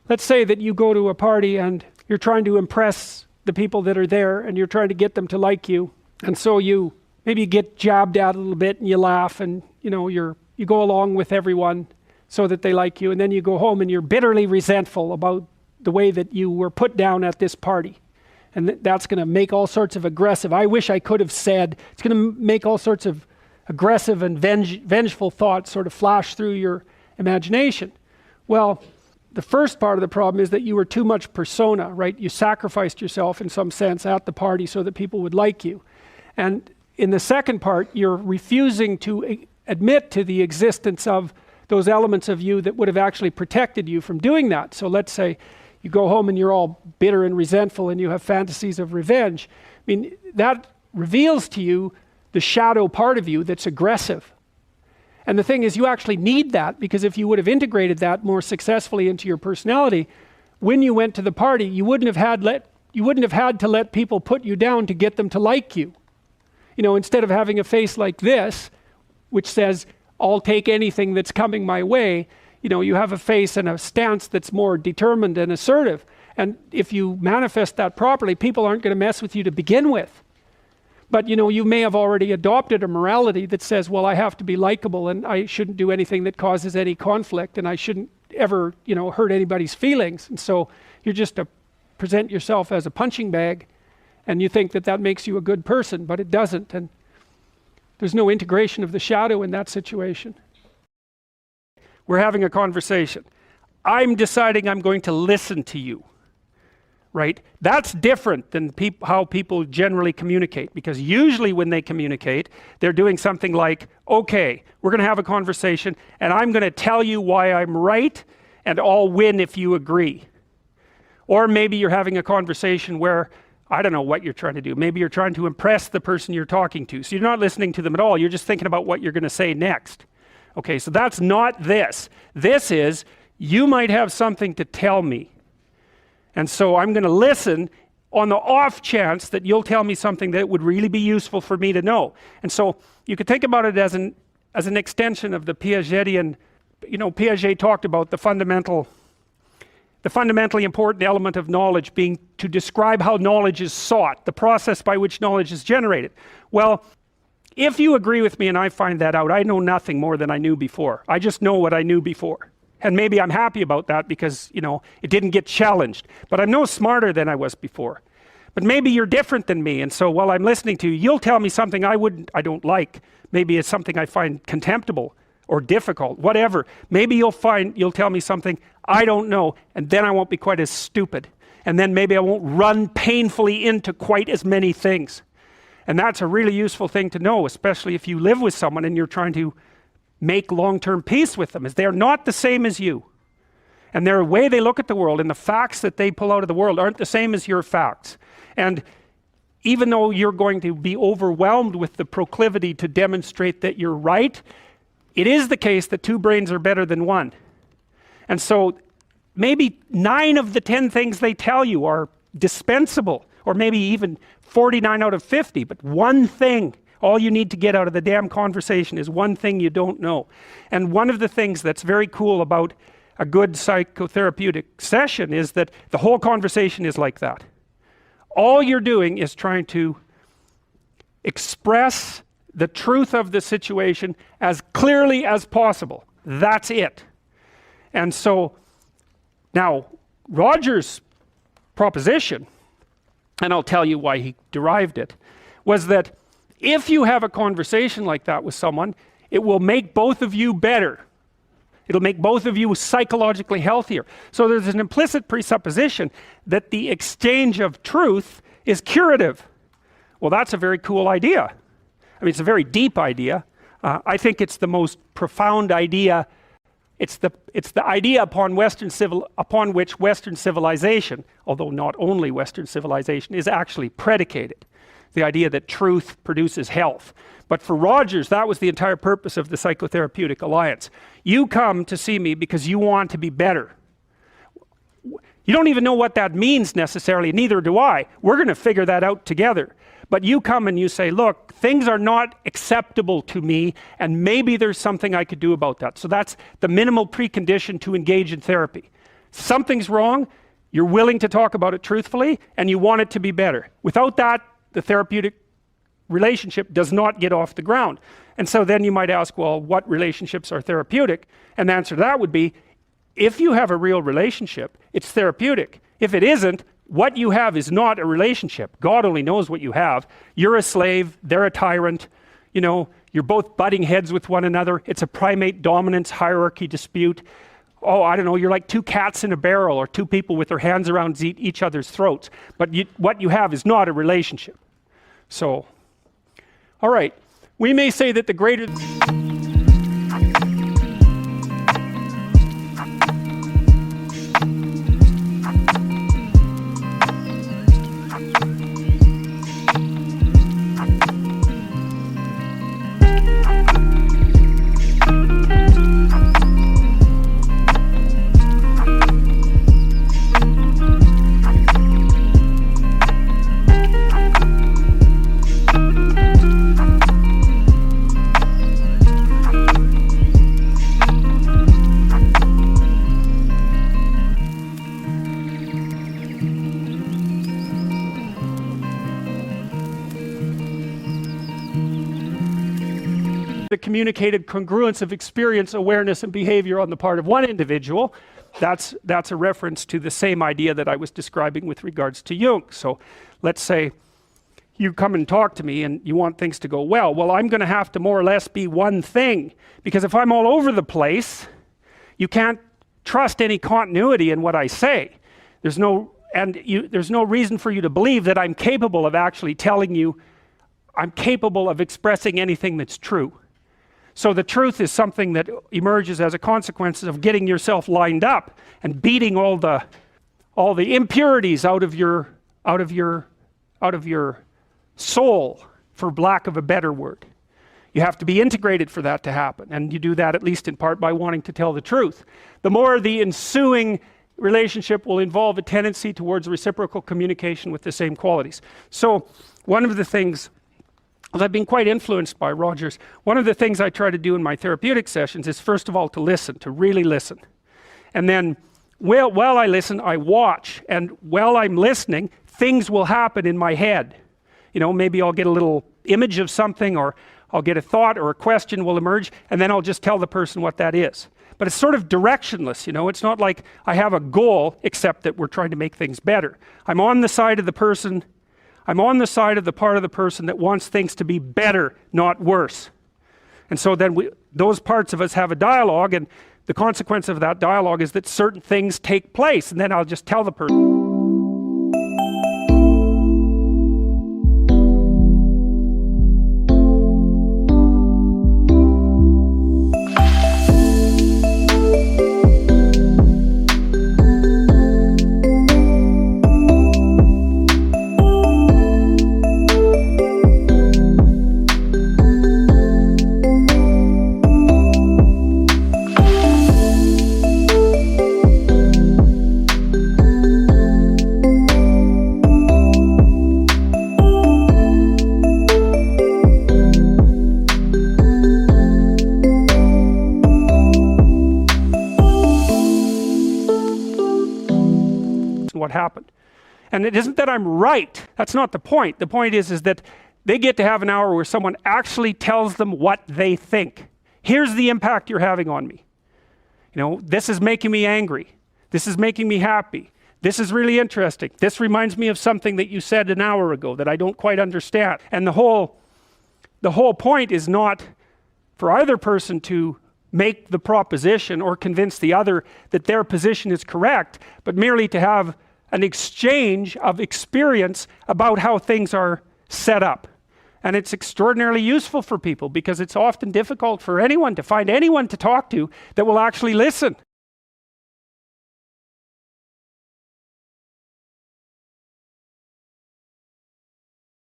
let's say that you go to a party and you're trying to impress the people that are there and you're trying to get them to like you. And so you maybe get jabbed at a little bit and you laugh and you go along with everyone so that they like you. And then you go home and you're bitterly resentful about the way that you were put down at this party. And that's going to make all sorts of aggressive, I wish I could have said, it's going to make all sorts of aggressive and vengeful thoughts sort of flash through your imagination. Well, the first part of the problem is that you were too much persona, right? You sacrificed yourself in some sense at the party so that people would like you. And in the second part, you're refusing to admit to the existence of those elements of you that would have actually protected you from doing that. So let's say you go home and you're all bitter and resentful and you have fantasies of revenge. I mean, that reveals to you the shadow part of you that's aggressive. And the thing is, you actually need that, because if you would have integrated that more successfully into your personality, when you went to the party, you wouldn't have had to let people put you down to get them to like you. Instead of having a face like this, which says, I'll take anything that's coming my way, you have a face and a stance that's more determined and assertive. And if you manifest that properly, people aren't going to mess with you to begin with. But you may have already adopted a morality that says, well, I have to be likable and I shouldn't do anything that causes any conflict and I shouldn't ever, hurt anybody's feelings. And so you're just to present yourself as a punching bag, and you think that that makes you a good person, but it doesn't. And there's no integration of the shadow in that situation. We're having a conversation. I'm deciding I'm going to listen to you. Right? That's different than how people generally communicate, because usually when they communicate, they're doing something like, okay, we're going to have a conversation and I'm going to tell you why I'm right and I'll win if you agree. Or maybe you're having a conversation where, I don't know what you're trying to do. Maybe you're trying to impress the person you're talking to. So you're not listening to them at all. You're just thinking about what you're going to say next. Okay, so that's not this. This is, you might have something to tell me. And so I'm going to listen on the off chance that you'll tell me something that would really be useful for me to know. And so you could think about it as an extension of the Piagetian, Piaget talked about the fundamentally important element of knowledge being to describe how knowledge is sought, the process by which knowledge is generated. Well, if you agree with me and I find that out, I know nothing more than I knew before. I just know what I knew before. And maybe I'm happy about that because, it didn't get challenged. But I'm no smarter than I was before. But maybe you're different than me. And so while I'm listening to you, you'll tell me something I don't like. Maybe it's something I find contemptible or difficult, whatever. Maybe you'll tell me something I don't know, and then I won't be quite as stupid. And then maybe I won't run painfully into quite as many things. And that's a really useful thing to know, especially if you live with someone and you're trying to make long-term peace with them, is they're not the same as you. And their way they look at the world and the facts that they pull out of the world aren't the same as your facts. And even though you're going to be overwhelmed with the proclivity to demonstrate that you're right, it is the case that two brains are better than one. And so maybe 9 of the 10 things they tell you are dispensable, or maybe even 49 out of 50, but one thing, all you need to get out of the damn conversation is one thing you don't know. And one of the things that's very cool about a good psychotherapeutic session is that the whole conversation is like that. All you're doing is trying to express the truth of the situation as clearly as possible. That's it. And so now Roger's proposition, and I'll tell you why he derived it, was that if you have a conversation like that with someone, it will make both of you better. It'll make both of you psychologically healthier. So there's an implicit presupposition that the exchange of truth is curative. Well, that's a very cool idea. I mean, it's a very deep idea. I think it's the most profound idea. It's the idea upon which Western civilization, although not only Western civilization, is actually predicated. The idea that truth produces health. But for Rogers, that was the entire purpose of the Psychotherapeutic Alliance. You come to see me because you want to be better. You don't even know what that means necessarily, neither do I. We're going to figure that out together. But you come and you say, look, things are not acceptable to me, and maybe there's something I could do about that. So that's the minimal precondition to engage in therapy. Something's wrong, you're willing to talk about it truthfully, and you want it to be better. Without that, the therapeutic relationship does not get off the ground. And so then you might ask, well, what relationships are therapeutic? And the answer to that would be, if you have a real relationship, it's therapeutic. If it isn't, what you have is not a relationship. God only knows what you have. You're a slave, they're a tyrant, you know, you're both butting heads with one another. It's a primate dominance hierarchy dispute. Oh, I don't know, you're like two cats in a barrel, or two people with their hands around each other's throats. But what you have is not a relationship. So, all right, we may say that the greater... the communicated congruence of experience, awareness, and behavior on the part of one individual. That's a reference to the same idea that I was describing with regards to Jung. So let's say you come and talk to me and you want things to go well. Well, I'm going to have to more or less be one thing, because if I'm all over the place, you can't trust any continuity in what I say. There's no reason for you to believe that I'm capable of actually telling you, I'm capable of expressing anything that's true. So the truth is something that emerges as a consequence of getting yourself lined up and beating all the impurities out of your soul, for lack of a better word. You have to be integrated for that to happen, and you do that at least in part by wanting to tell the truth. The more the ensuing relationship will involve a tendency towards reciprocal communication with the same qualities. So one of the things, I've been quite influenced by Rogers. One of the things I try to do in my therapeutic sessions is, first of all, to listen, to really listen. And then while I listen, I watch. And while I'm listening, things will happen in my head. You know, maybe I'll get a little image of something, or I'll get a thought or a question will emerge, and then I'll just tell the person what that is. But it's sort of directionless, you know. It's not like I have a goal, except that we're trying to make things better. I'm on the side of the person. I'm on the side of the part of the person that wants things to be better, not worse. And so then those parts of us have a dialogue, and the consequence of that dialogue is that certain things take place, and then I'll just tell the person. What happened. And it isn't that I'm right. That's not the point. The point is that they get to have an hour where someone actually tells them what they think. Here's the impact you're having on me. You know, this is making me angry. This is making me happy. This is really interesting. This reminds me of something that you said an hour ago that I don't quite understand. And the whole point is not for either person to make the proposition or convince the other that their position is correct, but merely to have an exchange of experience about how things are set up. And it's extraordinarily useful for people, because it's often difficult for anyone to find anyone to talk to that will actually listen.